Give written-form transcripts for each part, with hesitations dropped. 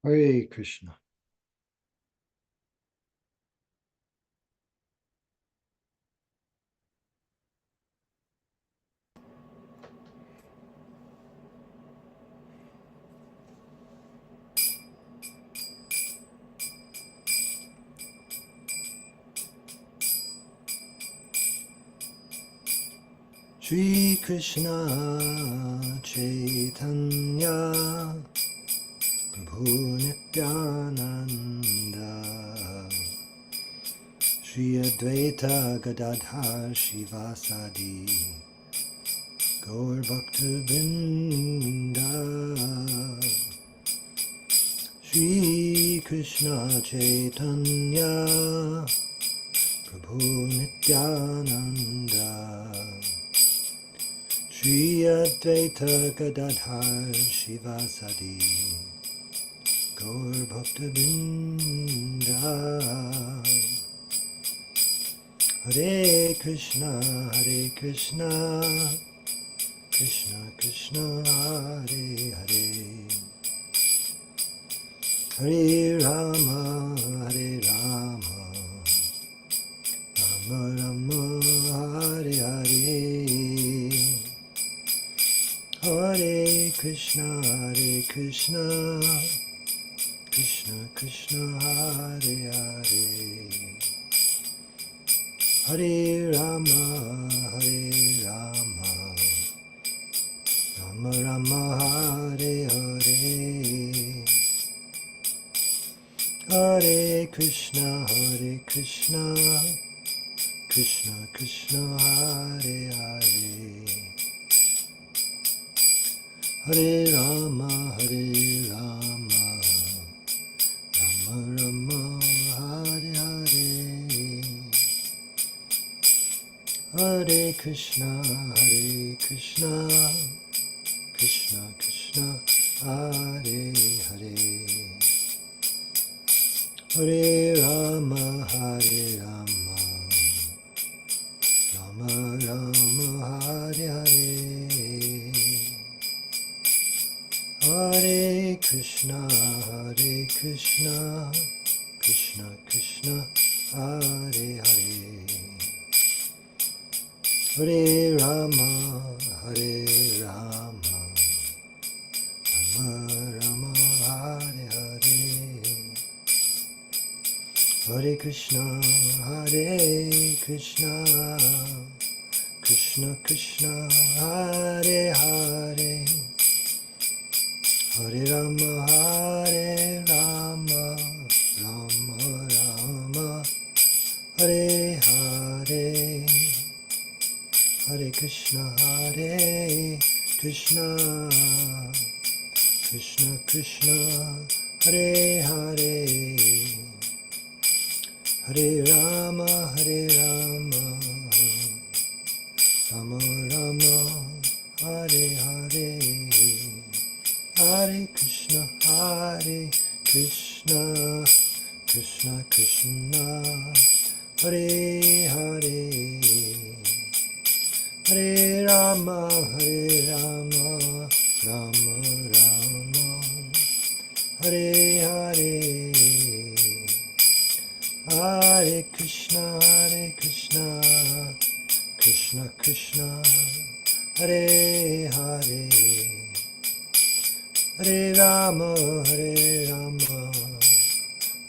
Hare Krishna. Shri Krishna Chaitanya Prabhu Nityananda Shri Advaita Gadadhar Shivasadi Gaur Bhakta Vrinda Shri Krishna Chaitanya Prabhu Nityananda Shri Advaita Gadadhar Shivasadi Gaur Bhakta Vrinda Hare Krishna Krishna Krishna Hare Hare Hare Rama Rama Rama Hare Hare Hare Krishna Krishna Krishna Hare Hare Hare Rama Rama Rama Hare Hare Hare Krishna Krishna Krishna Hare Hare Hare Rama Rama Rama Hare Hare Hare Krishna Krishna Krishna Hare Hare Hare Rama Rama Rama Hare Hare Hare Krishna Krishna Krishna Hare Hare Hare Rama Rama Rama Hare Hare Hare Krishna Krishna Krishna Hare Hare Hare Rama Rama Rama Hare Hare Hare Krishna Krishna Krishna Hare Hare Hare Rama Rama Rama Hare Hare Hare Krishna Krishna Krishna Hare Hare Hare Rama Rama Rama Hare Hare Hare Krishna Krishna Krishna Hare Hare Hare Rama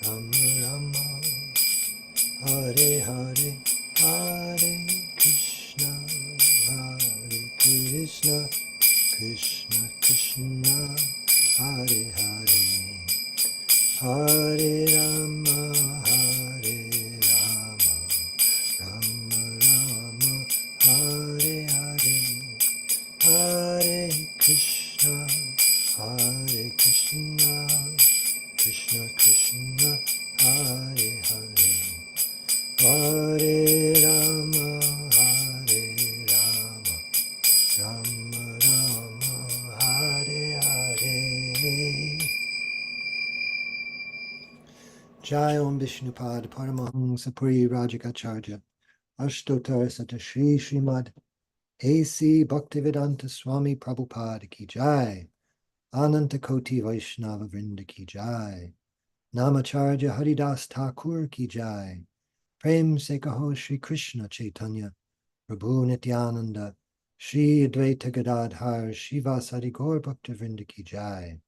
Rama Rama Hare Hare Hare Krishna Krishna Krishna Hare Hare Hare Rama Rama Rama Hare Hare Hare Krishna Krishna Krishna Hare Hare Hare Rama Rama Rama Hare Hare Jai Om Vishnupad Paramahamsa Puri Rajakacharya Ashtottara Sata Shri Srimad A.C. Bhaktivedanta Swami Prabhupada Ki Jai Ananta Koti Vaishnava Vrinda ki jai. Namacharya Haridas Thakur ki jai. Prem se kaho Shri Krishna Chaitanya Prabhu Nityananda Shri Advaita Gadadhar Shivasari Gaur Bhakta Vrinda ki jai.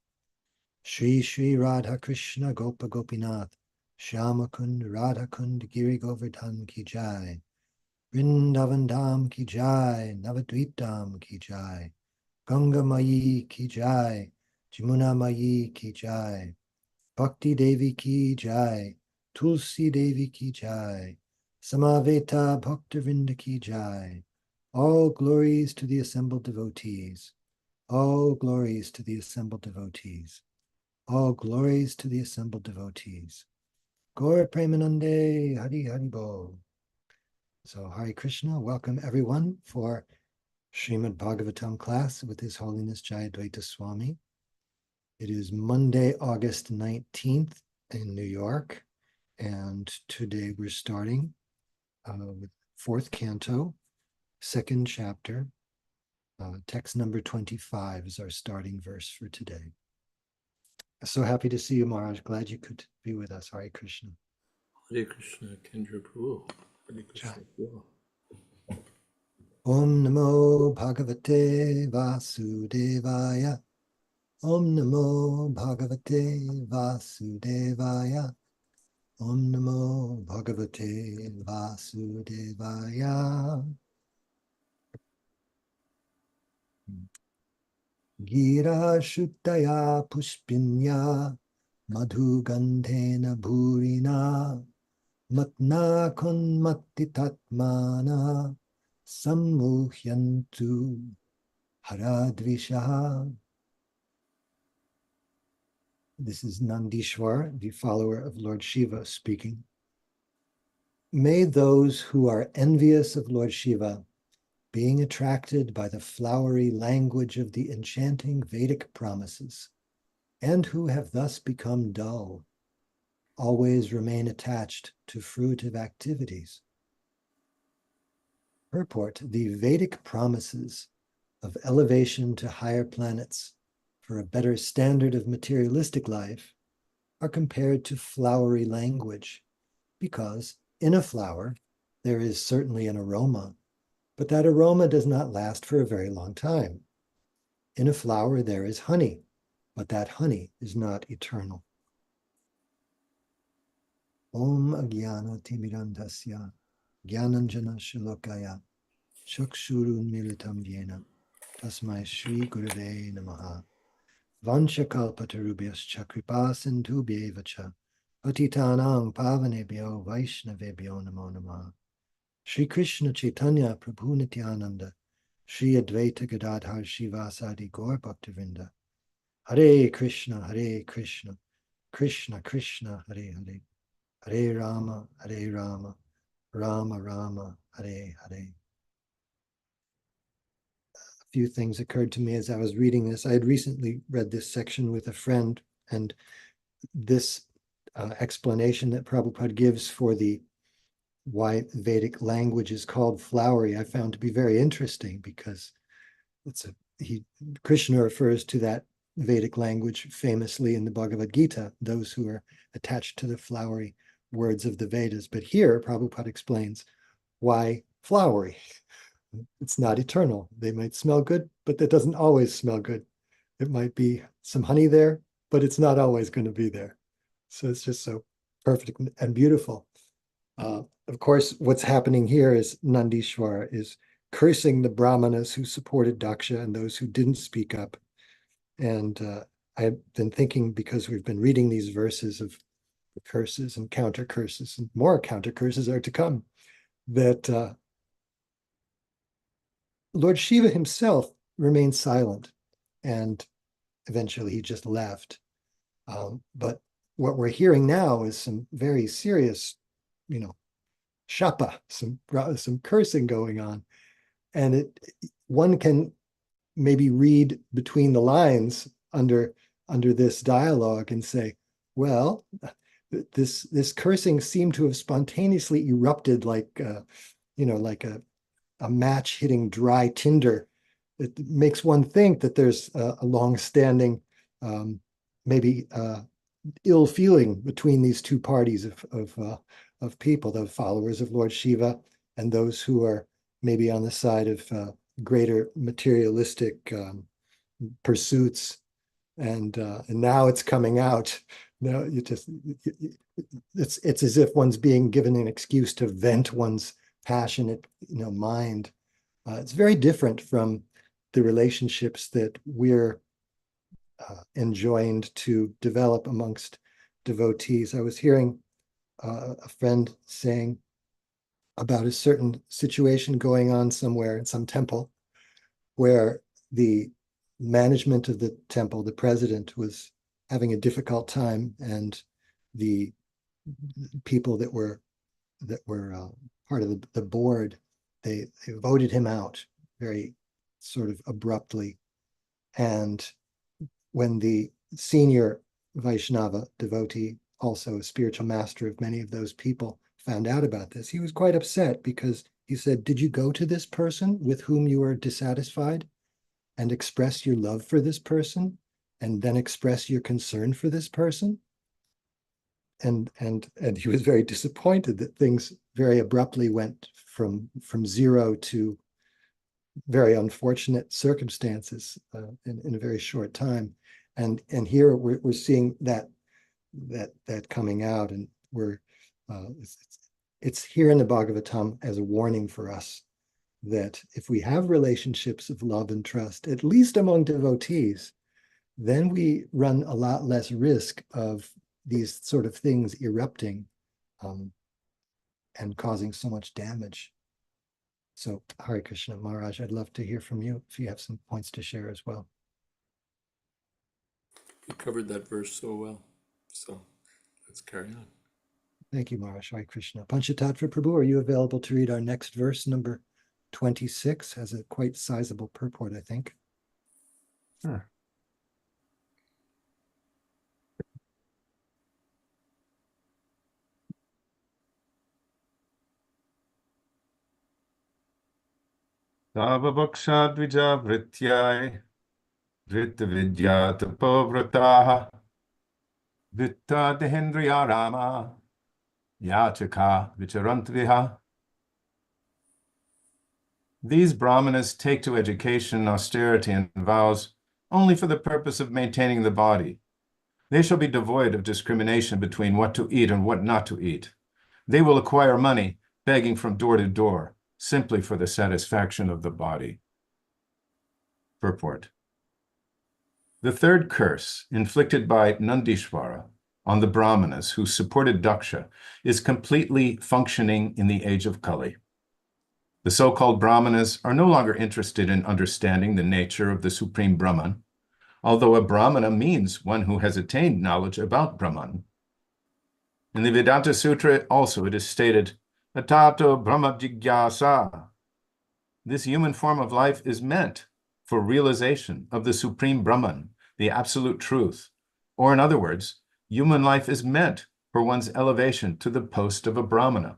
Shri Shri Radha Krishna Gopa Gopinath Shyama Kund Radha Kund Giri Govardhan ki jai. Vrindavan Dham ki jai. Navadvip Dham ki jai. Ganga Mayi ki jai. Jamuna Mayi ki jai. Bhakti Devi ki jai. Tulsi Devi ki jai. Samaveta Bhaktavinda ki jai. All glories to the assembled devotees. All glories to the assembled devotees. All glories to the assembled devotees. Gaur Premanande Hari Hari Bol. So Hare Krishna, welcome everyone for Srimad Bhagavatam class with His Holiness Jayadvaita Swami. It is Monday, August 19th in New York, and today we're starting with fourth canto, second chapter. Text number 25 is our starting verse for today. So happy to see you, Maharaj. Glad you could be with us. Hare Krishna. Hare Krishna, Kendra Prabhu. Hare Krishna. Om Namo Bhagavate Vasudevaya. Om Namo Bhagavate Vasudevaya. Om Namo Bhagavate Vasudevaya. Gira Shuddhaya Pushpinya Madhu Gandhena Bhurina Matna Konmatti Tatmana Sammuhyantu Haradvishaha. This is Nandishwar, the follower of Lord Shiva, speaking. May those who are envious of Lord Shiva, being attracted by the flowery language of the enchanting Vedic promises, and who have thus become dull, always remain attached to fruitive activities. Purport: the Vedic promises of elevation to higher planets for a better standard of materialistic life are compared to flowery language, because in a flower there is certainly an aroma, but that aroma does not last for a very long time. In a flower there is honey, but that honey is not eternal. Om Agyana Timirandhasya Gyananjana Shalokaya Chakshurun Militam Yena Tasmai Shri Gurave Namaha Vanchakalpatarubhyascha Kripa Sindhubhyevacha Patitanang Pavanebhyo Vaishnavebhyo Namo Namaha. Shri Krishna Chaitanya Prabhu Nityananda Shri Advaita Gadadhar Shivasadi Gaur Bhaktavinda. Hare Krishna, Krishna Krishna, Hare Hare. Hare Rama, Rama Rama, Hare Hare. A few things occurred to me as I was reading this. I had recently read this section with a friend, and this explanation that Prabhupada gives for why Vedic language is called flowery, I found to be very interesting, because Krishna refers to that Vedic language famously in the Bhagavad Gita, those who are attached to the flowery words of the Vedas. But here, Prabhupada explains why flowery. It's not eternal. They might smell good, but that doesn't always smell good. It might be some honey there, but it's not always going to be there. So it's just so perfect and beautiful. Of course, what's happening here is Nandishwara is cursing the brahmanas who supported Daksha and those who didn't speak up. And I've been thinking, because we've been reading these verses of curses and counter curses, and more counter curses are to come, that Lord Shiva himself remained silent, and eventually he just left. But what we're hearing now is some very serious, shapa, some cursing going on. And one can maybe read between the lines under this dialogue and say, well, this cursing seemed to have spontaneously erupted like a match hitting dry tinder. It makes one think that there's a long-standing maybe ill feeling between these two parties of people, the followers of Lord Shiva and those who are maybe on the side of greater materialistic pursuits. And now it's coming out. No, it's as if one's being given an excuse to vent one's passionate, mind. It's very different from the relationships that we're enjoined to develop amongst devotees. I was hearing a friend saying about a certain situation going on somewhere in some temple where the management of the temple, the president, was having a difficult time, and the people that were part of the board, they voted him out very sort of abruptly. And when the senior Vaishnava devotee, also a spiritual master of many of those people, found out about this, he was quite upset, because he said, "Did you go to this person with whom you were dissatisfied and express your love for this person, and then express your concern for this person?" And he was very disappointed that things very abruptly went from zero to very unfortunate circumstances in a very short time. And here we're seeing that coming out, and it's here in the Bhagavatam as a warning for us that if we have relationships of love and trust, at least among devotees, then we run a lot less risk of these sort of things erupting and causing so much damage. So, Hare Krishna, Maharaj, I'd love to hear from you if you have some points to share as well. You covered that verse so well. So let's carry on. Thank you, Maharaj. Hare Krishna. Panchatattva Prabhu, are you available to read our next verse, number 26? Has a quite sizable purport, I think. Sure. Tava Dvija Vrityai Vritta Vidya Tapovrataha Vitta Dehendriya Rama Yachaka Vicharantviha. These brahmanas take to education, austerity, and vows only for the purpose of maintaining the body. They shall be devoid of discrimination between what to eat and what not to eat. They will acquire money begging from door to door, simply for the satisfaction of the body. Purport. The third curse inflicted by Nandishvara on the brahmanas who supported Daksha is completely functioning in the age of Kali. The so-called brahmanas are no longer interested in understanding the nature of the supreme Brahman, although a brahmana means one who has attained knowledge about Brahman. In the Vedanta Sutra also it is stated, Atato Brahma Jigyasa. This human form of life is meant for realization of the supreme Brahman, the absolute truth. Or in other words, human life is meant for one's elevation to the post of a brahmana.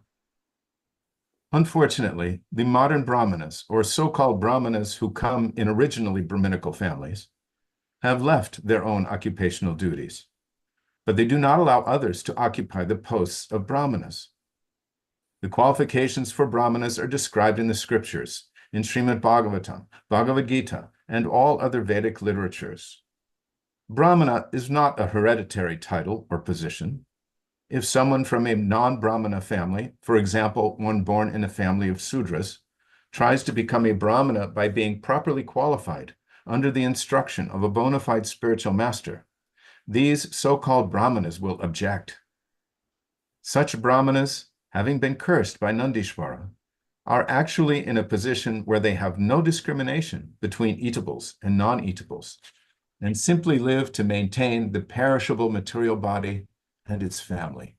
Unfortunately, the modern brahmanas, or so-called brahmanas who come in originally Brahminical families, have left their own occupational duties, but they do not allow others to occupy the posts of brahmanas. The qualifications for brahmanas are described in the scriptures, in Srimad Bhagavatam, Bhagavad Gita, and all other Vedic literatures. Brahmana is not a hereditary title or position. If someone from a non-Brahmana family, for example, one born in a family of Sudras, tries to become a Brahmana by being properly qualified under the instruction of a bona fide spiritual master, these so-called Brahmanas will object. Such Brahmanas, having been cursed by Nandishvara, are actually in a position where they have no discrimination between eatables and non-eatables, and simply live to maintain the perishable material body and its family.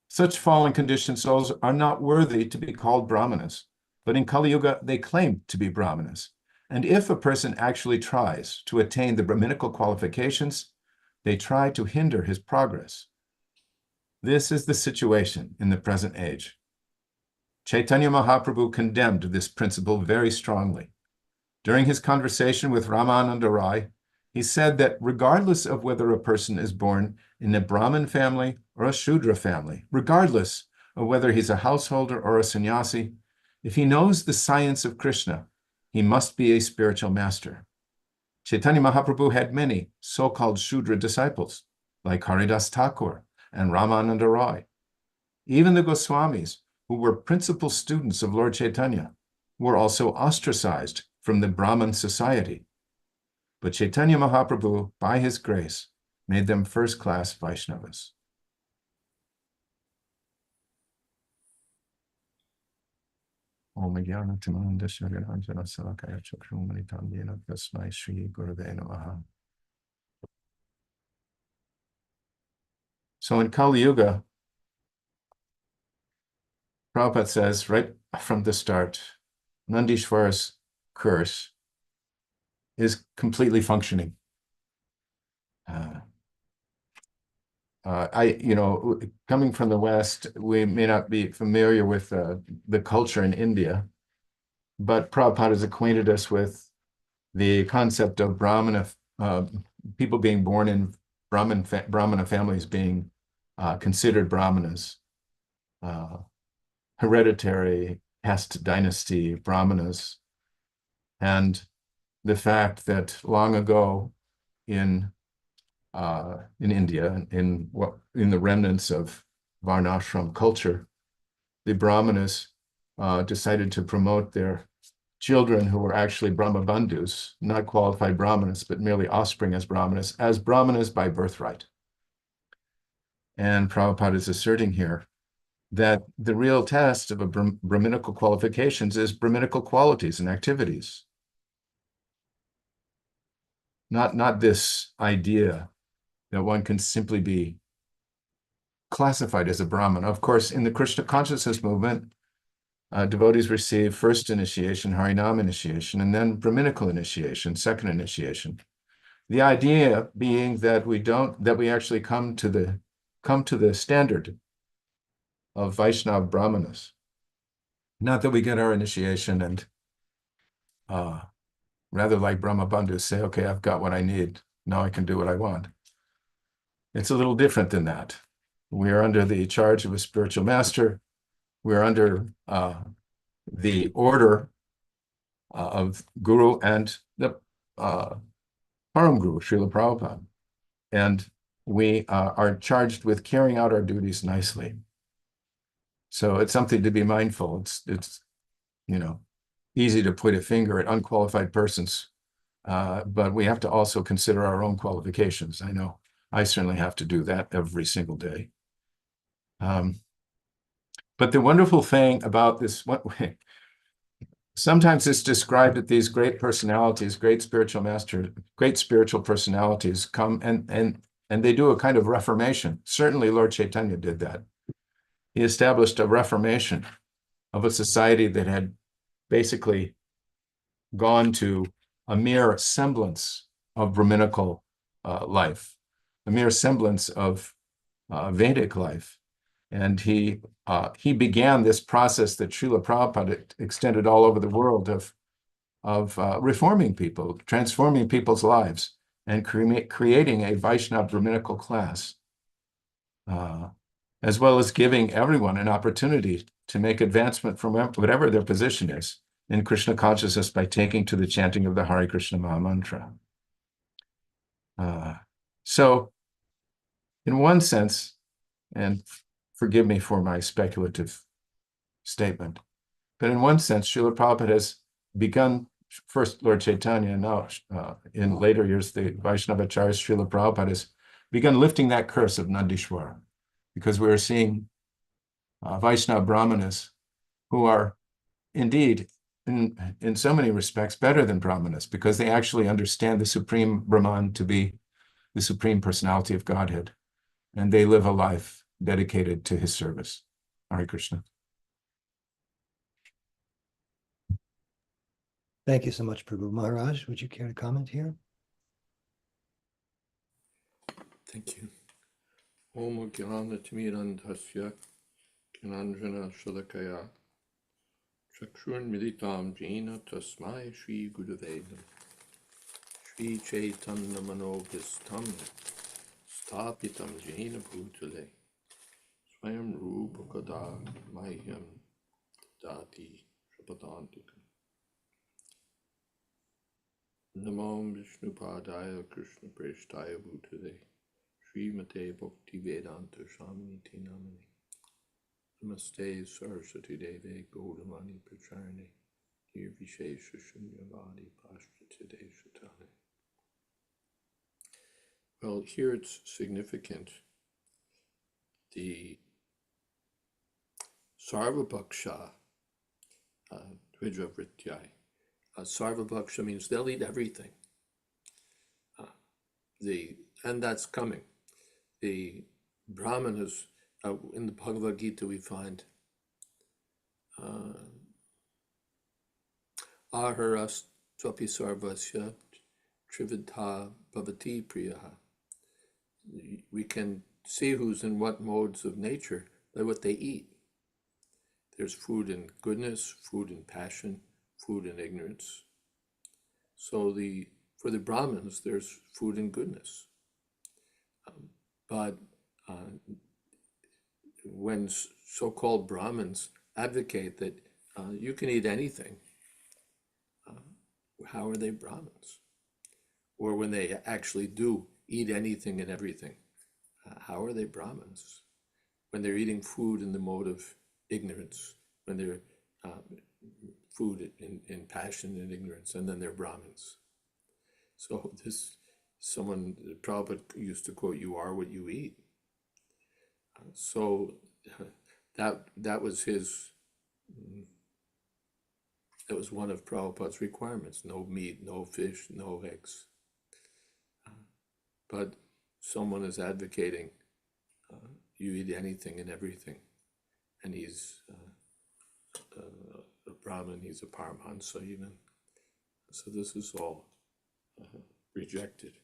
Such fallen conditioned souls are not worthy to be called Brahmanas, but in Kali Yuga they claim to be Brahmanas. And if a person actually tries to attain the Brahminical qualifications, they try to hinder his progress. This is the situation in the present age. Chaitanya Mahaprabhu condemned this principle very strongly. During his conversation with Ramananda Rai, he said that regardless of whether a person is born in a Brahmin family or a Shudra family, regardless of whether he's a householder or a sannyasi, if he knows the science of Krishna, he must be a spiritual master. Chaitanya Mahaprabhu had many so-called Shudra disciples, like Haridas Thakur and Ramananda Roy. Even the Goswamis, who were principal students of Lord Chaitanya, were also ostracized from the Brahmin society. But Chaitanya Mahaprabhu, by his grace, made them first-class Vaishnavas. Om Jnana Timananda Shravananjana Salakaya Chakrumanitam Yena Tasmai Shri Gurave Namaha. So in Kali Yuga, Prabhupada says right from the start, Nandishwar's curse is completely functioning. Coming from the West, we may not be familiar with the culture in India, but Prabhupada has acquainted us with the concept of Brahmana, people being born in Brahmana families being considered Brahmanas, hereditary caste dynasty Brahmanas, and the fact that long ago in India, in the remnants of Varnashram culture, the Brahmanas decided to promote their children who were actually Brahmabandhus, not qualified Brahmanas, but merely offspring as Brahmanas by birthright. And Prabhupada is asserting here that the real test of a Brahminical qualifications is Brahminical qualities and activities. Not this idea that one can simply be classified as a Brahman. Of course, in the Krishna consciousness movement, devotees receive first initiation, Harinam initiation, and then Brahminical initiation, second initiation. The idea being that we actually come to the standard of Vaishnava Brahmanas. Not that we get our initiation and rather like Brahmabandhus say, okay, I've got what I need. Now I can do what I want. It's a little different than that. We are under the charge of a spiritual master. We're under the order of Guru and the Param Guru, Srila Prabhupada. And we are charged with carrying out our duties nicely. So it's something to be mindful. It's easy to point a finger at unqualified persons, but we have to also consider our own qualifications. I know I certainly have to do that every single day. But the wonderful thing about this, sometimes it's described that these great personalities, great spiritual personalities come and they do a kind of reformation. Certainly Lord Chaitanya did that. He established a reformation of a society that had basically gone to a mere semblance of Brahminical life, a mere semblance of Vedic life. And he began this process that Srila Prabhupada extended all over the world of reforming people, transforming people's lives, and creating a Vaishnava Brahminical class, as well as giving everyone an opportunity to make advancement from whatever their position is in Krishna consciousness by taking to the chanting of the Hare Krishna Maha Mantra. So, in one sense, and forgive me for my speculative statement, but in one sense, Srila Prabhupada has begun, first Lord Chaitanya, and now in later years, the Vaishnavacharya Srila Prabhupada has begun lifting that curse of Nandishwara, because we are seeing Vaishnava Brahmanas who are indeed, in so many respects, better than Brahmanas, because they actually understand the Supreme Brahman to be the Supreme Personality of Godhead, and they live a life dedicated to his service. Hare Krishna. Thank you so much, Prabhu. Maharaj, would you care to comment here? Thank you. Om Jnana-timirandhasya Jnanjana Shalakaya Chakshurmilitam Jena Tasmai Shri Gurave Namah. Shri Chaitanya Manopistam Stapitam Jena Bhutale Swayam Rupa Kada Mahyam Dati Shapadantikam Namam Vishnu Padaya Krishna Preshtaya Bhutale Srimate Bhakti Vedanta Swami Namani Namaste Saraswati Deve Gaudamani Pracharne Nirvishesha Shunyavadi Pashtite Shatane. Well, here it's significant. The Sarvabhaksha Dvijavrityai. Sarvabhaksha means they'll eat everything. And that's coming. The Brahmanas, in the Bhagavad Gita we find Aharas Tvapi Sarvasya Trividha Bhavati Priyaha. We can see who's in what modes of nature by what they eat. There's food in goodness, food in passion, food in ignorance. So for the Brahmins, there's food in goodness. But when so-called Brahmins advocate that you can eat anything, how are they Brahmins? Or when they actually do eat anything and everything, how are they Brahmins? When they're eating food in the mode of ignorance, when they're food in passion and ignorance, and then they're Brahmins. So Prabhupada used to quote, "You are what you eat." So that was one of Prabhupada's requirements: no meat, no fish, no eggs. But someone is advocating you eat anything and everything, and he's a Brahmin, he's a Paramahansa even. So this is all rejected.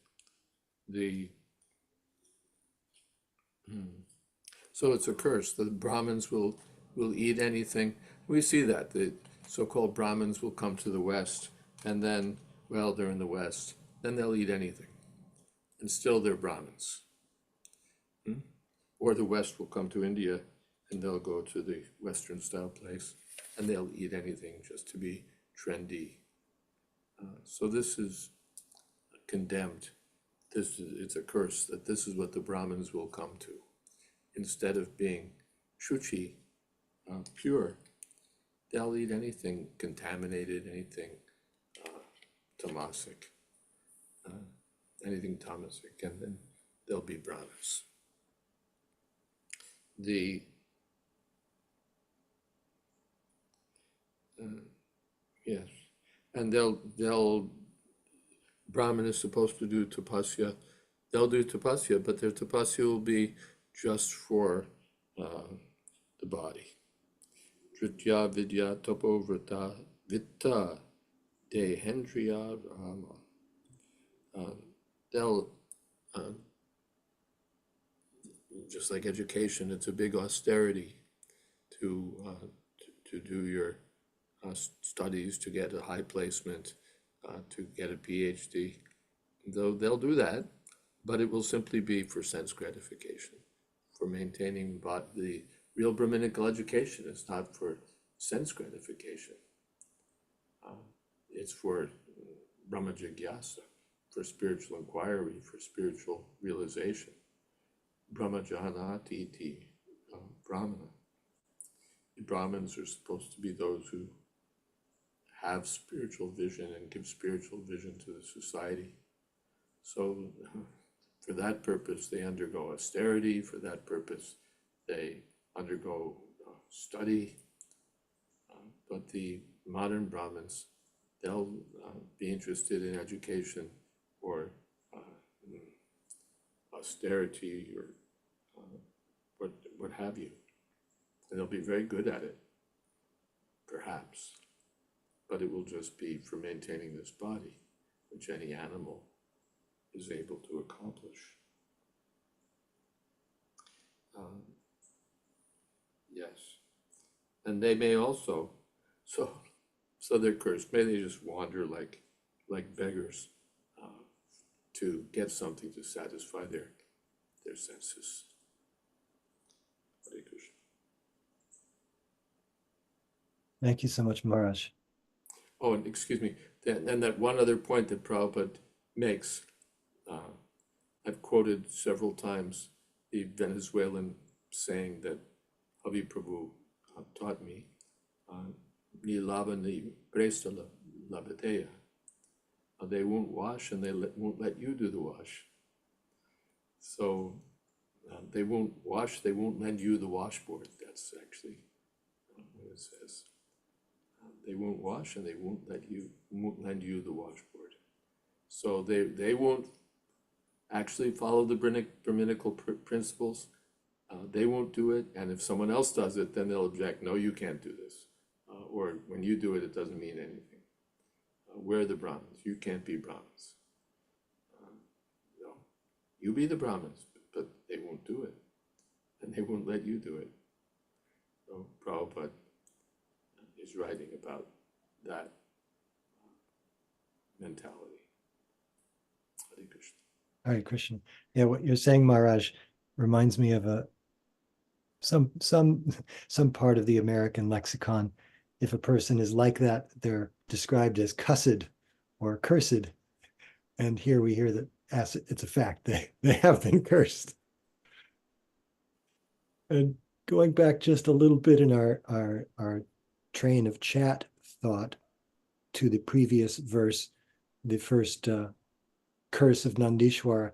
So it's a curse. The Brahmins will eat anything. We see that the so-called Brahmins will come to the West, and then, well, they're in the West, then they'll eat anything, and still they're Brahmins. Or the West will come to India, and they'll go to the Western style place, and they'll eat anything just to be trendy. So this is condemned. It's a curse that this is what the Brahmins will come to. Instead of being shuchi, pure, they'll eat anything contaminated, anything tamasic, and then they'll be Brahmins. Yes, and they'll Brahmin is supposed to do tapasya. They'll do tapasya, but their tapasya will be just for the body. Tritya vidya tapo vrata vitta dehendriya rama. They'll just like education, it's a big austerity to do your studies, to get a high placement, to get a PhD. Though they'll do that, but it will simply be for sense gratification, for maintaining the real Brahminical education. It's not for sense gratification. It's for Brahma Jigyasa, for spiritual inquiry, for spiritual realization. Brahma Janati iti Brahmana. The Brahmins are supposed to be those who have spiritual vision and give spiritual vision to the society. So for that purpose, they undergo austerity. For that purpose, they undergo study. But the modern Brahmins, they'll be interested in education or austerity or what have you. And they'll be very good at it, perhaps. But it will just be for maintaining this body, which any animal is able to accomplish. Yes. And they may also, so they're cursed. May they just wander like beggars to get something to satisfy their senses. Hare Krishna. Thank you so much, Maharaj. Oh, and excuse me, and that one other point that Prabhupada makes, I've quoted several times the Venezuelan saying that Havi Prabhu taught me, Ni lava ni presta la bateya. They won't wash and they won't let you do the wash. So they won't wash, they won't lend you the washboard. That's actually what it says. They won't wash and they won't lend you the washboard. So they won't actually follow the Brahminical principles. They won't do it, and if someone else does it, then they'll object. No, you can't do this. Or when you do it, it doesn't mean anything. We're the Brahmins. You can't be Brahmins. No, you be the Brahmins, but they won't do it, and they won't let you do it. So Prabhupada is writing about that mentality. Hare Krishna. Hare Krishna. Yeah, what you're saying, Maharaj, reminds me of some part of the American lexicon. If a person is like that, they're described as cussed or cursed. And here we hear that it's a fact, they have been cursed. And going back just a little bit in our train of chat thought to the previous verse, the first curse of Nandishwara,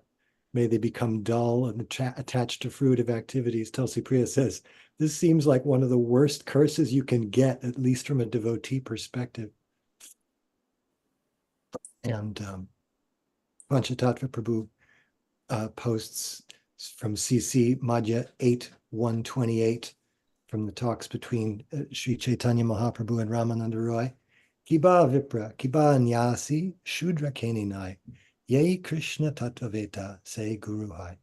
may they become dull and attached to fruitive activities. Tulsi Priya says, this seems like one of the worst curses you can get, at least from a devotee perspective. And Panchatattva Prabhu posts from CC Madhya 8:128 from the talks between Sri Chaitanya Mahaprabhu and Ramananda Roy. Kiba Vipra, Kiba Nyasi, Shudra Keninai, Yei Krishna Tattvaveta, say Guru Hai.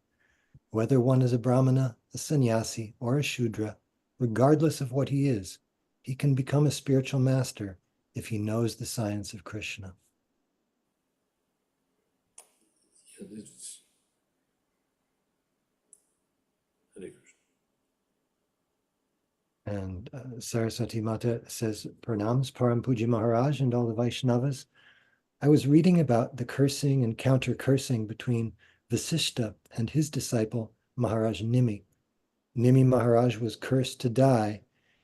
Whether one is a Brahmana, a sannyasi, or a Shudra, regardless of what he is, he can become a spiritual master if he knows the science of Krishna. Yeah, Hare Krishna. And Saraswati Mata says, Pranams, Param Puji Maharaj and all the Vaishnavas. I was reading about the cursing and counter-cursing between Vasishta and his disciple, Maharaj Nimi. Nimi Maharaj was cursed to die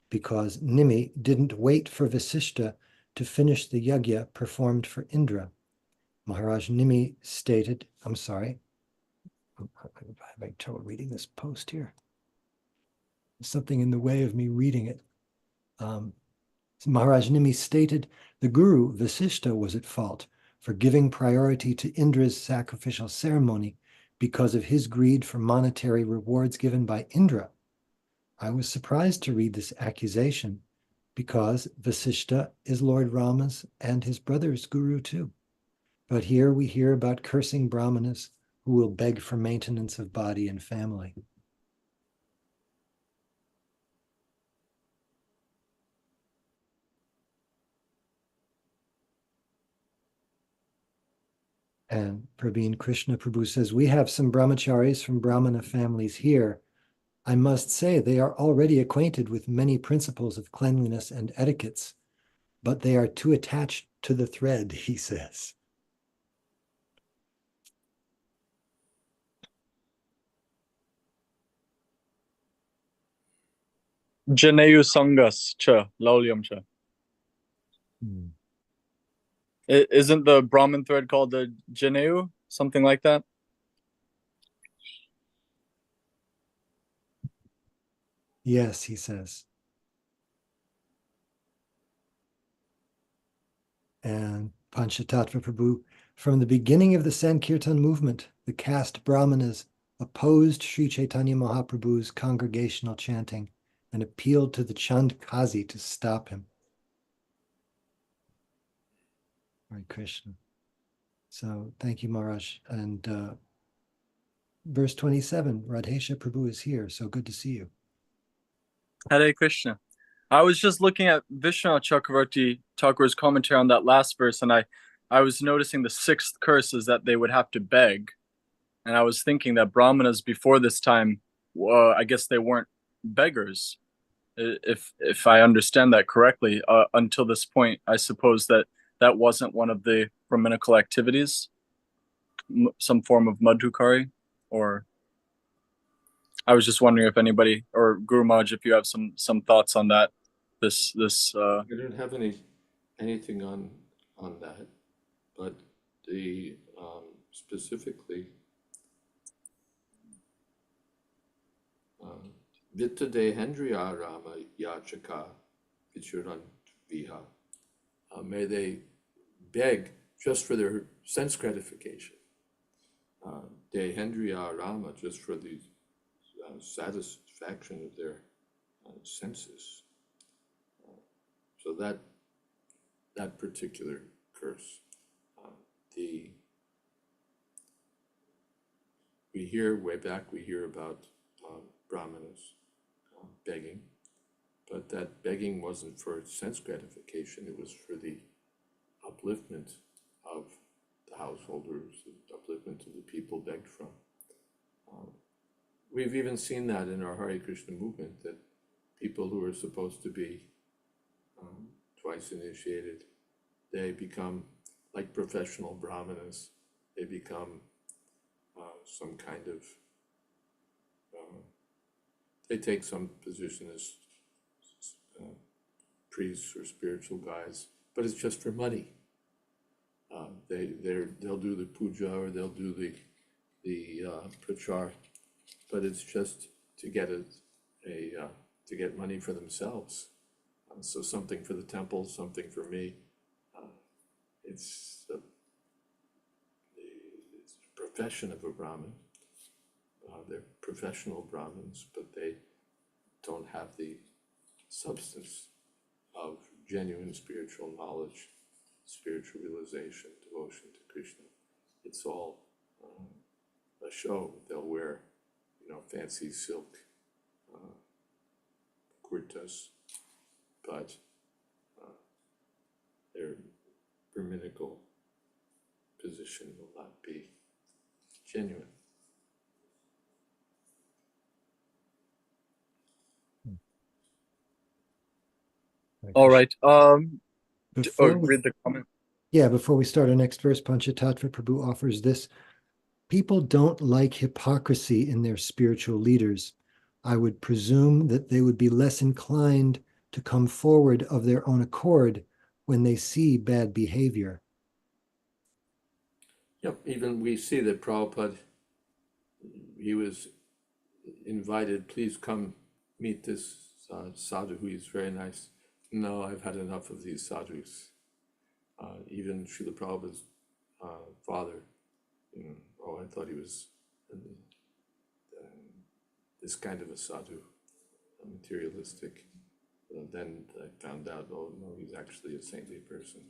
because Nimi didn't wait for Vasishta to finish the yagya performed for Indra. Maharaj Nimi stated, I'm sorry, I'm having trouble reading this post here. There's something in the way of me reading it. Maharaj Nimi stated the Guru, Vasishta, was at fault for giving priority to Indra's sacrificial ceremony because of his greed for monetary rewards given by Indra. I was surprised to read this accusation because Vasishta is Lord Rama's and his brother's Guru too. But here we hear about cursing Brahmanas who will beg for maintenance of body and family. And Praveen Krishna Prabhu says, we have some brahmacharis from Brahmana families here. I must say they are already acquainted with many principles of cleanliness and etiquettes, but they are too attached to the thread, he says. Janeyu Sangas cha, Laulyam cha. Isn't the Brahmin thread called the Janeyu? Something like that? Yes, he says. And Panchatattva Prabhu, from the beginning of the Sankirtan movement, the caste Brahmanas opposed Sri Chaitanya Mahaprabhu's congregational chanting and appealed to the Chand Kazi to stop him. Hare Krishna. So thank you, Maharaj. And verse 27, Radhesha Prabhu is here. So good to see you. Hare Krishna. I was just looking at Vishnu Chakravarti Thakur's commentary on that last verse, and I I was noticing the sixth curse is that they would have to beg. And I was thinking that Brahmanas before this time, I guess they weren't beggars, if I understand that correctly. Until this point, I suppose that that wasn't one of the Brahminical activities, some form of madhukari, or I was just wondering if anybody, or Guru Maharaj, if you have some thoughts on that. I don't have anything on that, but the specifically Vitta Dehendriya Rama Yachaka Vichuran Viha. May they beg just for their sense gratification. Dehendriya Rama, just for the satisfaction of their senses. So that particular curse, we hear way back, we hear about Brahmanas begging, but that begging wasn't for sense gratification, it was for the upliftment of the householders, the upliftment of the people begged from. We've even seen that in our Hare Krishna movement, that people who are supposed to be twice initiated, they become like professional brahmanas. They become some kind of, they take some position as priests or spiritual guides, but it's just for money. They'll do the puja or they'll do the prachar, but it's just to get to get money for themselves. So something for the temple, something for me. It's the profession of a Brahmin. They're professional Brahmins, but they don't have the substance of genuine spiritual knowledge, spiritual realization, devotion to Krishna. It's all a show. They'll wear, fancy silk kurtas, but their Brahminical position will not be genuine. All right. Before we, read the comment. before we start our next verse, Panchatattva Prabhu offers this. People don't like hypocrisy in their spiritual leaders. I would presume that they would be less inclined to come forward of their own accord when they see bad behavior. Yep, even we see that Prabhupada, he was invited, please come meet this sadhu, he's very nice. No, I've had enough of these sadhus. Even Srila Prabhupada's father, I thought he was this kind of a sadhu, materialistic. Then I found out, no, he's actually a saintly person.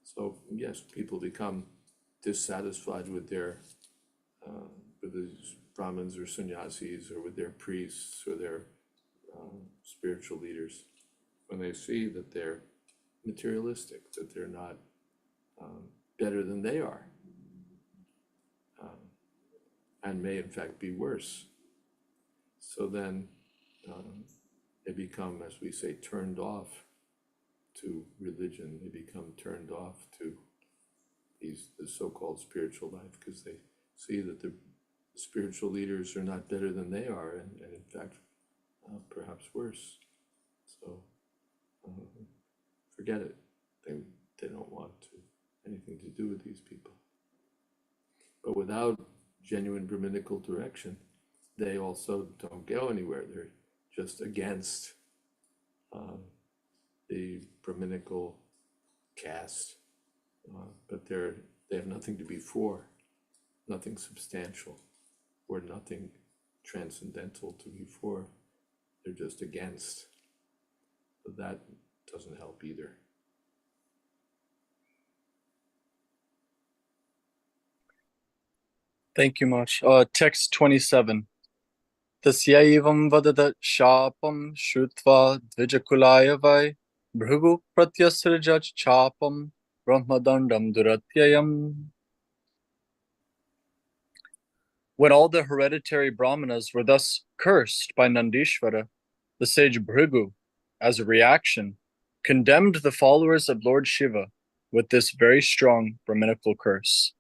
So yes, people become dissatisfied with their with the Brahmins or sannyasis or with their priests or their spiritual leaders when they see that they're materialistic, that they're not better than they are, and may in fact be worse. So then they become, as we say, turned off to religion. They become turned off to the so-called spiritual life because they see that the spiritual leaders are not better than they are, and in fact, perhaps worse. So forget it. They don't want anything to do with these people. But without genuine Brahminical direction, they also don't go anywhere. They're just against the Brahminical caste, but they have nothing to be for, nothing substantial, or nothing transcendental to be for. They're just against. But that doesn't help either. Thank you much. Text 27. Tasyaivam vadada shapam shrutva dvijakulaya vai bhrigu pratyasrajach chapam Brahmadandam Duratyayam. When all the hereditary Brahmanas were thus cursed by Nandishvara, the sage Bhrigu, as a reaction, condemned the followers of Lord Shiva with this very strong Brahminical curse.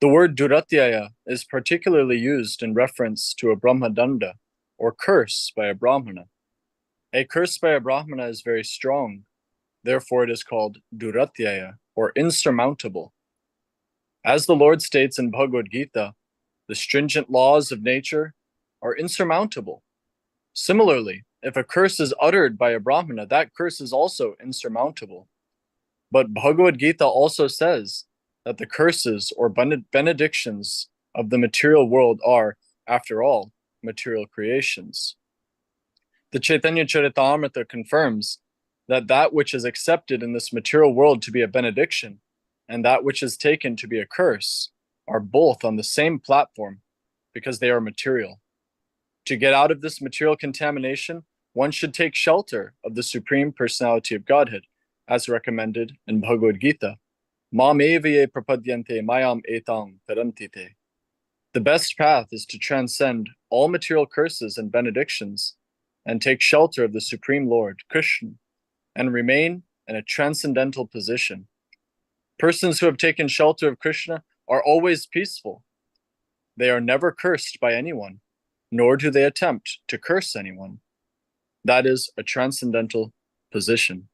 The word Duratyaya is particularly used in reference to a Brahmadanda, or curse by a Brahmana. A curse by a Brahmana is very strong, therefore it is called Duratyaya, or insurmountable. As the Lord states in Bhagavad Gita, the stringent laws of nature are insurmountable. Similarly, if a curse is uttered by a Brahmana, that curse is also insurmountable. But Bhagavad Gita also says that the curses or benedictions of the material world are, after all, material creations. The Caitanya-caritamrta confirms that that which is accepted in this material world to be a benediction and that which is taken to be a curse are both on the same platform because they are material. To get out of this material contamination, one should take shelter of the Supreme Personality of Godhead, as recommended in Bhagavad Gita. Mam evaye prapadyante mayam etang tarantite. The best path is to transcend all material curses and benedictions and take shelter of the Supreme Lord, Krishna, and remain in a transcendental position. Persons who have taken shelter of Krishna are always peaceful. They are never cursed by anyone, nor do they attempt to curse anyone. That is a transcendental position.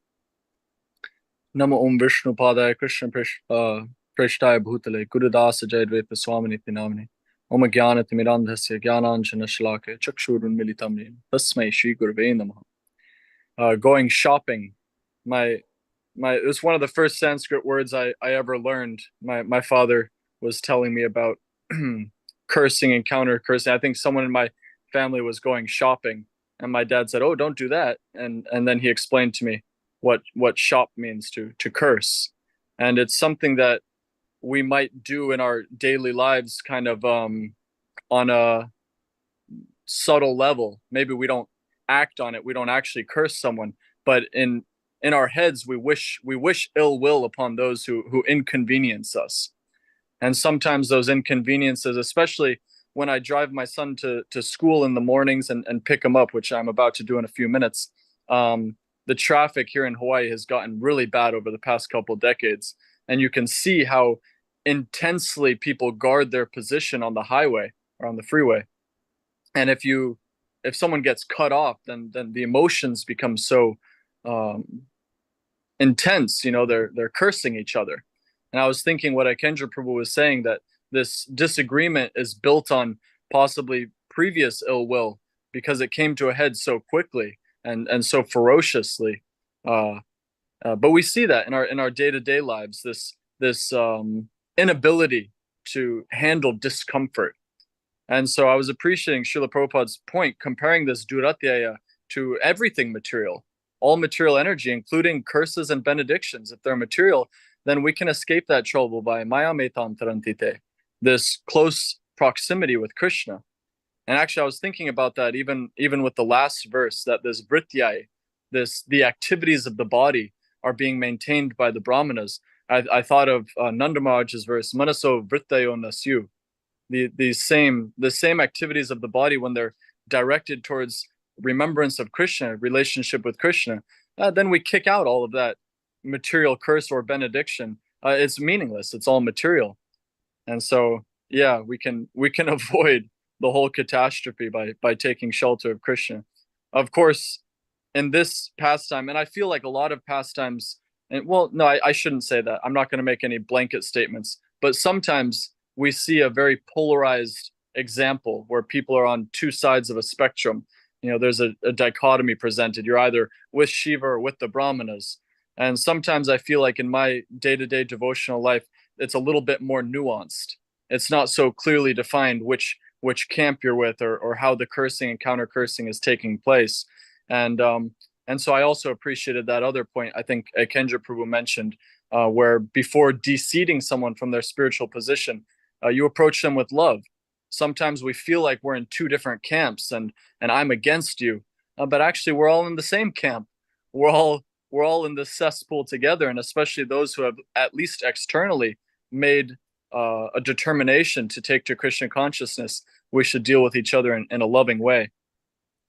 Namo Om Vishnu Padaya Krishna Prishtaya Bhutale Gurudasa Jayadvaita Swami Niti Namani Om Jnana Timirandhasya Jnananjana Shalake Chakshurun Militamni Tasmai Shri Gurve Namaha. Going shopping. It was one of the first Sanskrit words I ever learned. My father was telling me about cursing and counter cursing. I think someone in my family was going shopping, and my dad said, "Oh, don't do that." And then he explained to me what shop means, to curse. And it's something that we might do in our daily lives, kind of on a subtle level. Maybe we don't act on it. We don't actually curse someone, but in our heads, we wish ill will upon those who inconvenience us. And sometimes those inconveniences, especially when I drive my son to school in the mornings and pick him up, which I'm about to do in a few minutes, the traffic here in Hawaii has gotten really bad over the past couple decades. And you can see how intensely people guard their position on the highway or on the freeway. And if someone gets cut off, then the emotions become so intense. They're cursing each other. And I was thinking what Aikendra Prabhu was saying, that this disagreement is built on possibly previous ill will because it came to a head so quickly and so ferociously. But we see that in our day-to-day lives, this inability to handle discomfort. And so I was appreciating Srila Prabhupada's point, comparing this Duratyaya to everything material, all material energy, including curses and benedictions. If they're material, then we can escape that trouble by Mayametam Tarantite, this close proximity with Krishna. And actually, I was thinking about that even with the last verse, that this vrityai, the activities of the body are being maintained by the Brahmanas. I thought of Nanda Maharaj's verse, Manaso Vrittayo Nasyu. The same activities of the body, when they're directed towards remembrance of Krishna, relationship with Krishna, then we kick out all of that material curse or benediction. It's meaningless. It's all material. And so, yeah, we can avoid the whole catastrophe by taking shelter of Krishna. Of course, in this pastime, and I feel like a lot of pastimes, and well, no, I shouldn't say that. I'm not going to make any blanket statements, but sometimes we see a very polarized example where people are on two sides of a spectrum. There's a dichotomy presented. You're either with Shiva or with the Brahmanas. And sometimes I feel like in my day-to-day devotional life, it's a little bit more nuanced. It's not so clearly defined which camp you're with or how the cursing and counter cursing is taking place. And so I also appreciated that other point I think Kendra Prabhu mentioned, where before de-seating someone from their spiritual position, you approach them with love. Sometimes we feel like we're in two different camps and I'm against you, but actually we're all in the same camp. We're we're all in this cesspool together, and especially those who have at least externally made a determination to take to Krishna consciousness, we should deal with each other in a loving way.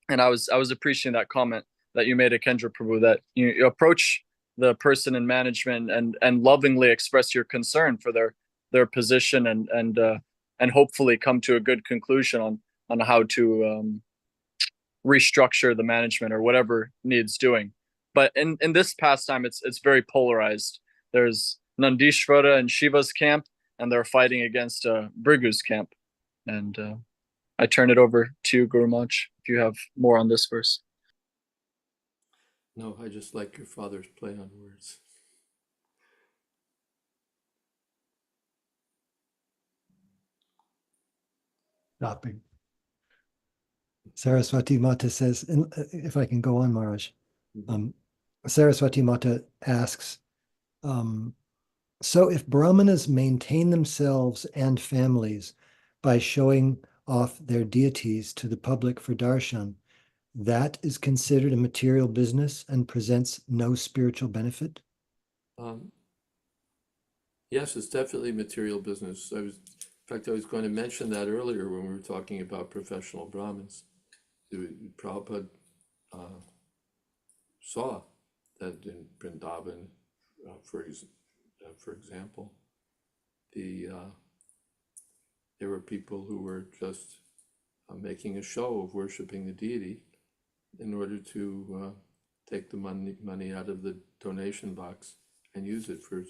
And I was appreciating that comment that you made, Akendra Prabhu, that you approach the person in management and lovingly express your concern for their position and hopefully come to a good conclusion on how to restructure the management or whatever needs doing. But in this pastime, it's very polarized. There's Nandishvara and Shiva's camp, and they're fighting against Brigu's camp. And I turn it over to you, Guru Maharaj, if you have more on this verse. No, I just like your father's play on words. Stopping. Saraswati Mata says, and if I can go on, Maharaj, Saraswati Mata asks, so if Brahmanas maintain themselves and families by showing off their deities to the public for darshan, that is considered a material business and presents no spiritual benefit? Yes, it's definitely material business. In fact, I was going to mention that earlier when we were talking about professional Brahmins. Prabhupada saw that in Vrindavan, for example, there were people who were just making a show of worshiping the deity in order to take the money out of the donation box and use it for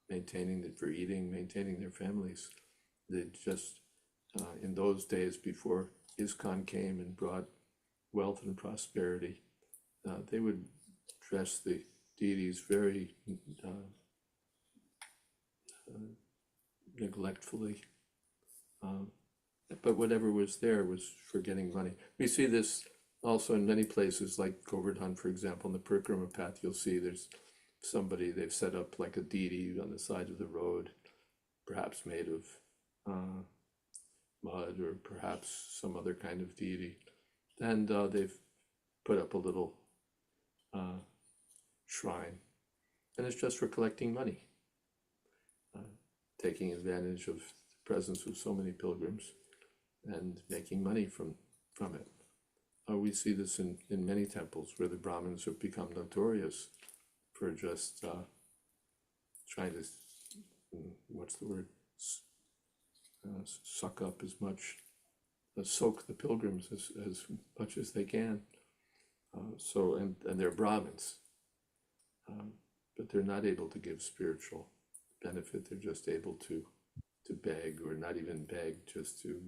maintaining their families. They just, in those days before ISKCON came and brought wealth and prosperity, they would dress the deities very neglectfully. But whatever was there was for getting money. We see this also in many places, like Govardhan, for example, in the Parikrama path, you'll see there's somebody, they've set up like a deity on the side of the road, perhaps made of mud or perhaps some other kind of deity. And they've put up a little shrine. And it's just for collecting money, taking advantage of the presence of so many pilgrims and making money from it. We see this in many temples where the Brahmins have become notorious for just trying to, suck up as much, soak the pilgrims as much as they can. And they're Brahmins, but they're not able to give spiritual benefit. They're just able to beg, or not even beg, just to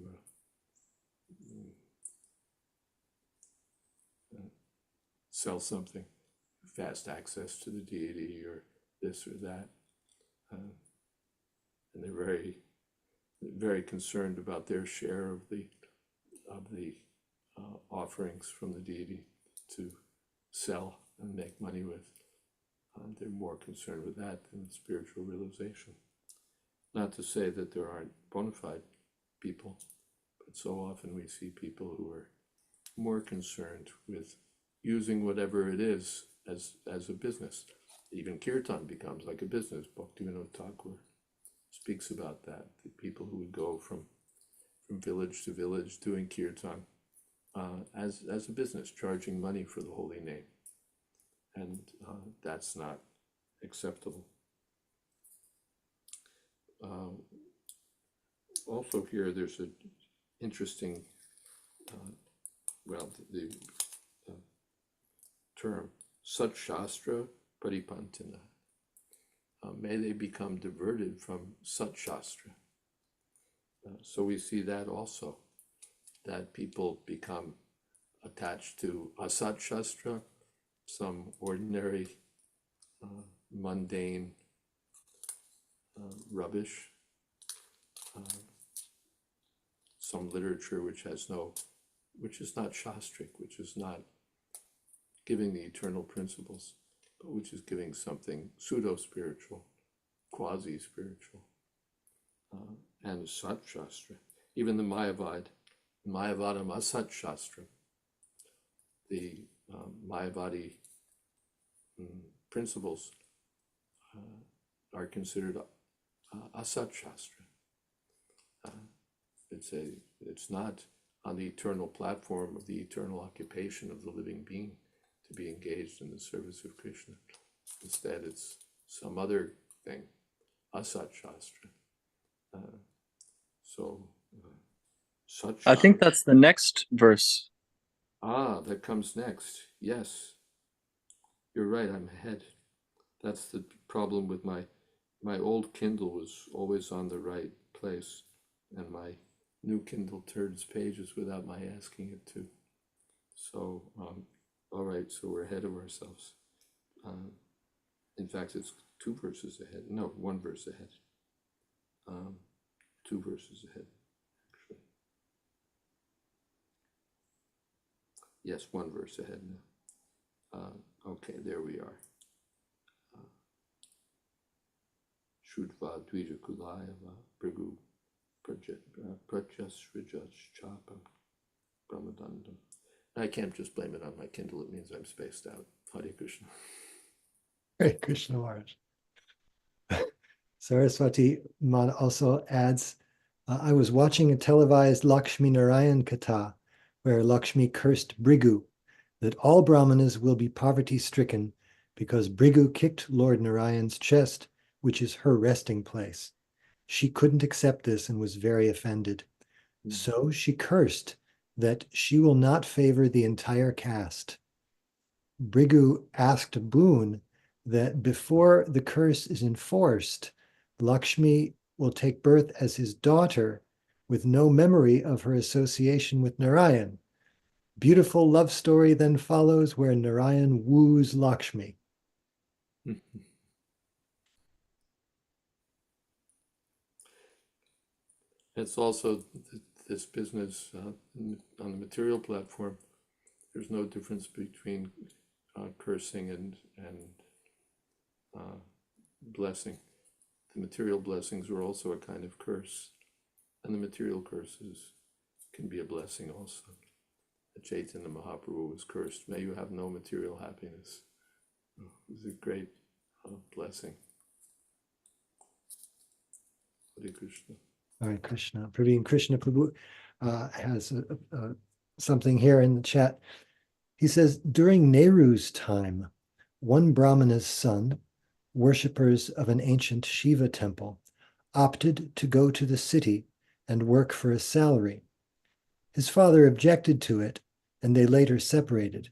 sell something, fast access to the deity or this or that. And they're very, very concerned about their share of the offerings from the deity to sell and make money with. They're more concerned with that than spiritual realization. Not to say that there aren't bona fide people, but so often we see people who are more concerned with using whatever it is as a business. Even kirtan becomes like a business. Bhaktivinoda Thakur speaks about that, the people who would go from village to village doing kirtan as a business, charging money for the holy name. And that's not acceptable. Also here, there's an interesting, the term, Sat Shastra Paripantina. May they become diverted from Sat Shastra. So we see that also, that people become attached to Asat Shastra, some ordinary, mundane rubbish, some literature which is not shastric, which is not giving the eternal principles, but which is giving something pseudo-spiritual, quasi-spiritual, and Sat Shastra. Even the Mayavadam Asat Shastra, the Mayavadi principles are considered asat shastra. It's not on the eternal platform of the eternal occupation of the living being to be engaged in the service of Krishna. Instead, it's some other thing, asat shastra. Sat I think shastra. that's the next verse. That comes next. Yes, you're right. I'm ahead. That's the problem with my old Kindle was always on the right place, and my new Kindle turns pages without my asking it to. So, all right, so we're ahead of ourselves. In fact, it's 2 verses ahead. No, 1 verse ahead. 2 verses ahead, actually. Yes, 1 verse ahead now. Okay, there we are. Shudva Dvija Kulayava Brigu Pratyasrijas Chapa Brahmadandam. I can't just blame it on my Kindle, it means I'm spaced out. Hare Krishna. Hare Krishna Maharaj. Saraswati Mata also adds, I was watching a televised Lakshmi Narayan Katha where Lakshmi cursed Brigu that all Brahmanas will be poverty stricken because Brigu kicked Lord Narayan's chest, which is her resting place. She couldn't accept this and was very offended. So she cursed that she will not favor the entire caste. Brigu asked a boon that before the curse is enforced, Lakshmi will take birth as his daughter with no memory of her association with Narayan. Beautiful love story then follows where Narayan woos Lakshmi. It's also this business on the material platform. There's no difference between cursing and blessing. The material blessings are also a kind of curse, and the material curses can be a blessing also. Chaitanya Mahaprabhu was cursed. May you have no material happiness. It was a great blessing. Hare Krishna. Hare Krishna. Praveen Krishna Prabhu has something here in the chat. He says, during Nehru's time, one Brahmana's son, worshippers of an ancient Shiva temple, opted to go to the city and work for a salary. His father objected to it, and they later separated.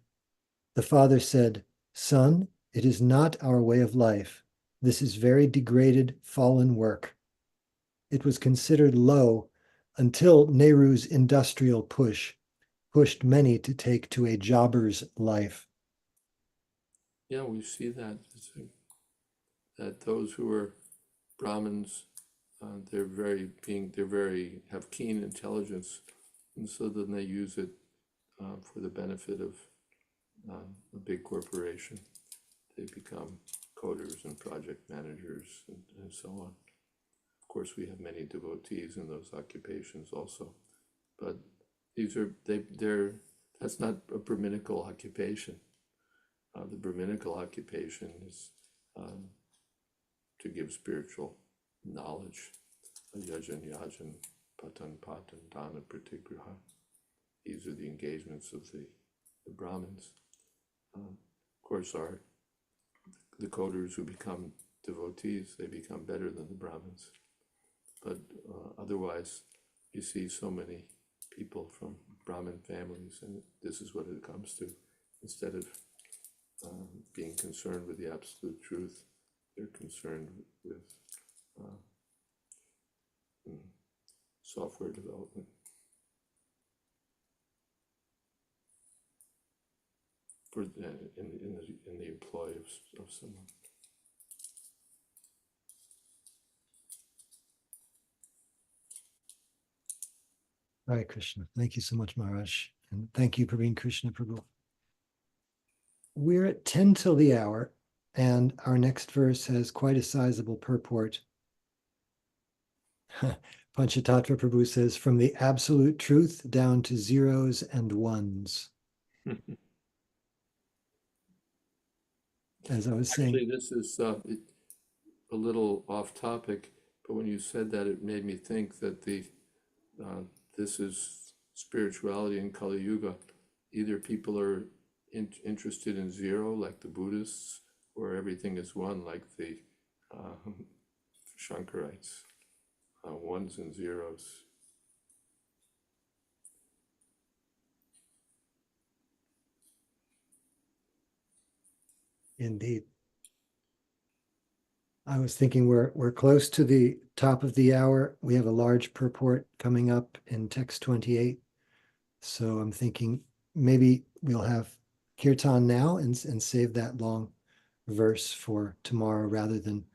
The father said, "Son, it is not our way of life. This is very degraded, fallen work." It was considered low until Nehru's industrial push pushed many to take to a jobber's life. Yeah, we see that those who are Brahmins, they have keen intelligence, and so then they use it for the benefit of a big corporation. They become coders and project managers and so on. Of course, we have many devotees in those occupations also, but that's not a Brahminical occupation. The Brahminical occupation is to give spiritual knowledge, yajan, patan, dana, pratigraha. These are the engagements of the Brahmins. Of course, the coders who become devotees, they become better than the Brahmins. But otherwise, you see so many people from Brahmin families, and this is what it comes to. Instead of being concerned with the absolute truth, they're concerned with software development. In the employ of someone. Hare Krishna. Thank you so much, Maharaj. And thank you, Praveen Krishna Prabhu. We're at 10 till the hour, and our next verse has quite a sizable purport. Panchatattva Prabhu says, from the absolute truth down to zeros and ones. as I was saying. Actually, this is a little off topic, but when you said that, it made me think that this is spirituality in Kali Yuga. Either people are interested in zero, like the Buddhists, or everything is one, like the Shankarites, ones and zeros. Indeed. I was thinking we're close to the top of the hour. We have a large purport coming up in text 28. So I'm thinking maybe we'll have kirtan now and save that long verse for tomorrow rather than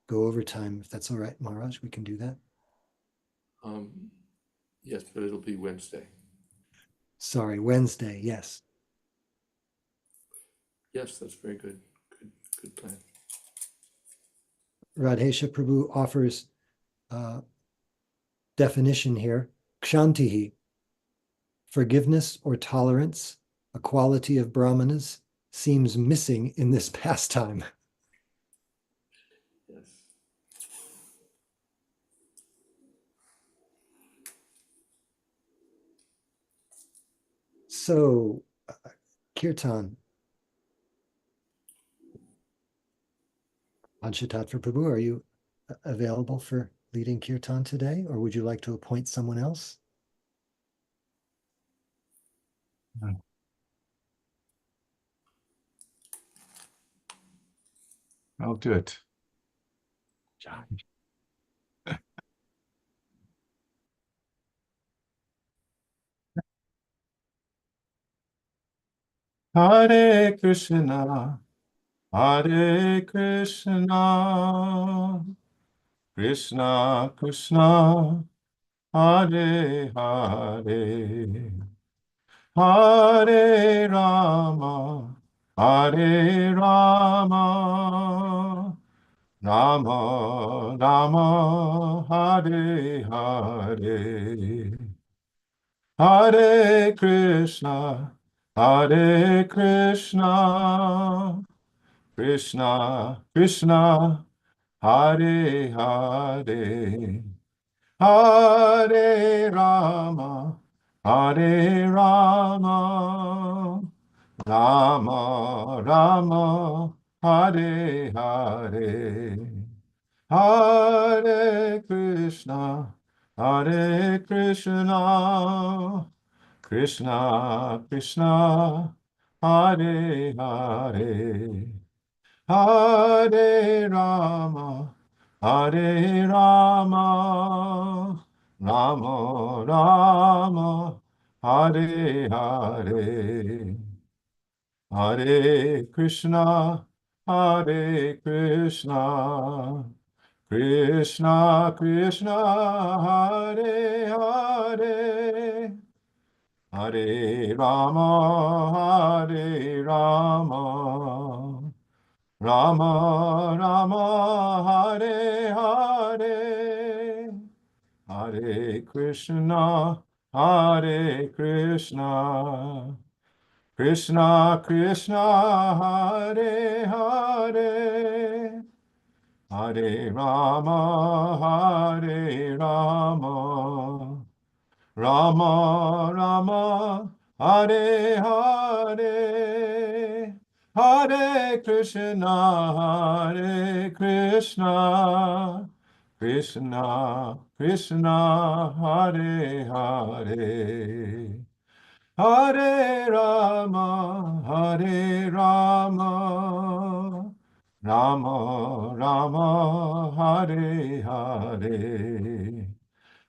go over time. If that's all right, Maharaj, we can do that. Yes, but it'll be Wednesday. Sorry, Wednesday, yes. Yes, that's very good. Good plan. Radhesha Prabhu offers definition here. Kshantihi, forgiveness or tolerance, a quality of brahmanas, seems missing in this pastime. Yes. So, kirtan. Panchatattva Prabhu, are you available for leading kirtan today, or would you like to appoint someone else? I'll do it. Hare Krishna, Hare Krishna, Krishna Krishna, Hare Hare, Hare Rama, Hare Rama, Rama Rama, Hare Hare, Hare Krishna, Hare Krishna, Krishna Krishna, Hare Hare, Hare Rama, Hare Rama, Rama Rama, Hare Hare, Hare Krishna, Hare Krishna, Krishna Krishna, Hare Hare, Hare Rama, Hare Rama, Rama Rama, Hare Hare, Hare Krishna, Hare Krishna, Krishna Krishna, Hare Hare, Hare Rama, Hare Rama, Rama Rama, Hare Hare, Hare Krishna, Hare Krishna, Krishna Krishna, Hare Hare, Hare Rama, Hare Rama, Rama Rama, Hare Hare, Hare Krishna, Hare Krishna, Krishna Krishna, Hare Hare, Hare Rama, Hare Rama, Rama Rama, Hare Hare,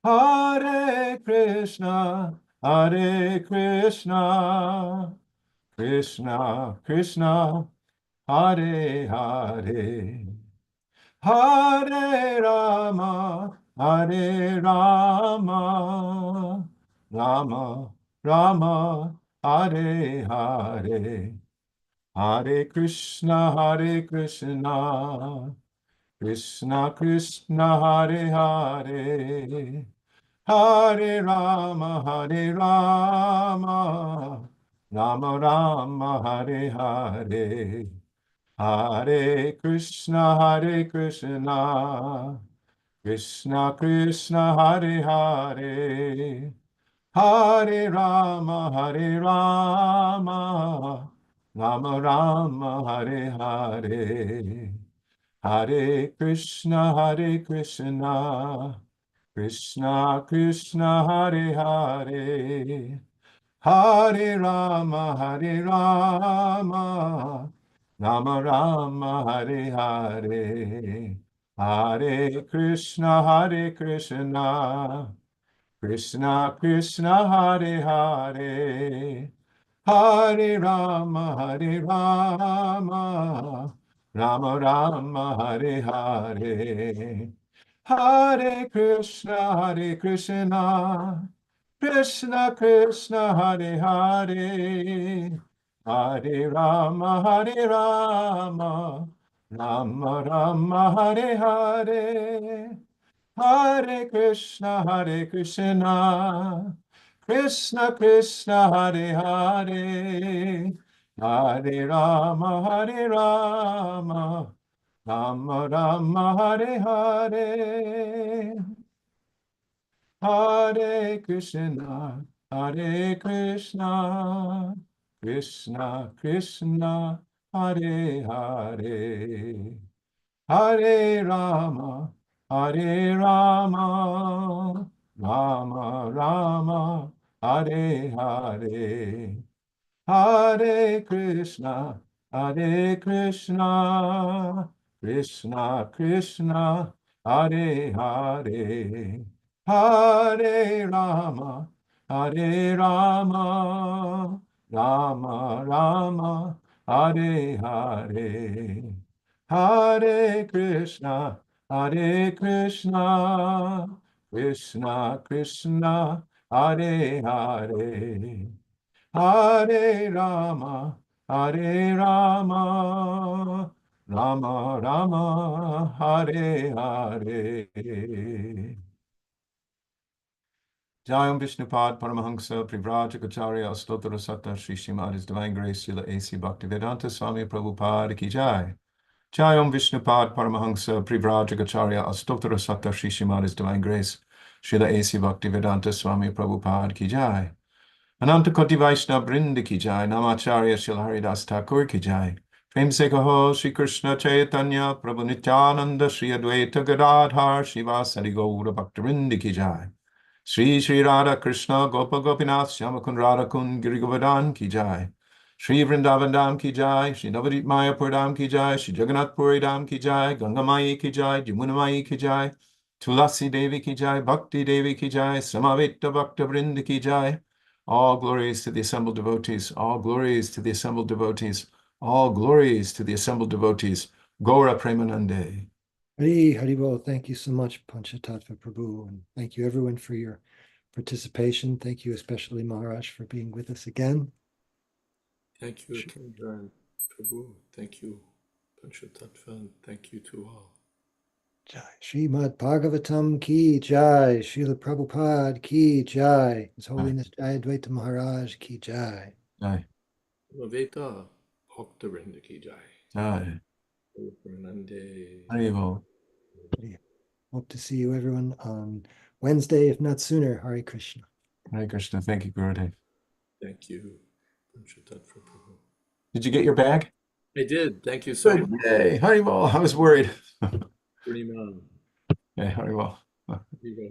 Hare Krishna, Hare Krishna, Krishna Krishna, Hare Hare, Hare Rama, Hare Rama, Rama Rama, Hare Hare, Hare Krishna, Hare Krishna, Krishna Krishna, Hare Hare, Hare Rama, Hare Rama, Rama Rama, Hare Hare, Hare Krishna, Krishna Krishna, Hare Hare, Hare Rama, Rama Rama, Hare Hare. Hare Krishna, Krishna Krishna, Hare Hare, Hare Rama, Rama Rama, Hare Hare. Hare Krishna, Krishna Krishna, Hare Hare, Hare Rama, Rama Rama, Hare Hare. Hare Krishna, Krishna Krishna, Hare Hare, Hare Rama, Rama Rama, Hare Hare. Hare Krishna, Krishna Krishna, Hare Hare, Hare Rama, Rama Rama, Hare Hare. Hare Krishna, Krishna Krishna, Hare Hare. Hare Rama, Rama Rama, Hare Hare. Hare Krishna, Krishna Krishna, Hare Hare. Hare Rama, Rama Rama, Hare Hare. Hare Krishna, Krishna Krishna, Hare Hare. Hare Rama, Rama Rama, Hare Hare. Jayam Vishnupad Paramahansa Privrajacharya Stotra Sata Shri Srimad His Divine Grace Srila A.C. Bhaktivedanta Swami Prabhupada Ki Jai. Jayam Vishnupad Paramahansa Privrajacharya Astotra Sata Shri Srimad His Divine Grace Srila A.C. Bhaktivedanta Swami Prabhupada Ki Jai. Ananta Koti Vaishnava Brinda Ki Jai. Namacharya Srila Haridas Thakur Ki Jai. Prem Se Kaho Shri Krishna Chaitanya Prabhu Nityananda Shri Advaita Gadadhar Shivasari Gaura Bhaktivinoda Ki Jai. Shri Shri Radha Krishna Gopa Gopinath Shyamakun Radha Kun Giri Govardhan Ki Jai. Shri Vrindavan Dham Ki Jai, Shri Navadip Mayapur Dham Ki Jai, Shri Jagannath Puri Dham Ki Jai, Ganga Mai Ki Jai, Jamuna Mai Ki Jai, Tulasi Devi Ki Jai, Bhakti Devi Ki Jai, Samavita Bhakta Vrinda Ki Jai. All glories to the assembled devotees, all glories to the assembled devotees, all glories to the assembled devotees. Gaura Premanande. Haribol, thank you so much, Panchatattva Prabhu, and thank you everyone for your participation. Thank you especially, Maharaj, for being with us again. Thank you, Kendra and Prabhu. Thank you, Panchatattva, and thank you to all. Jai. Srimad Bhagavatam Ki Jai. Srila Prabhupada Ki Jai. His Holiness Jayadvaita Maharaj Ki Jai. Jai. Vaveta Bhakta Vrinda Ki Jai. Jai. Purnande. Haribol. Hope to see you everyone on Wednesday, if not sooner. Hare Krishna. Hare Krishna. Thank you, Gurudev. Thank you, Panchatattva Prabhu. Did you get your bag? I did. Thank you so much. Yay. Haribol. I was worried. Purnima. Okay, Haribol. Viva.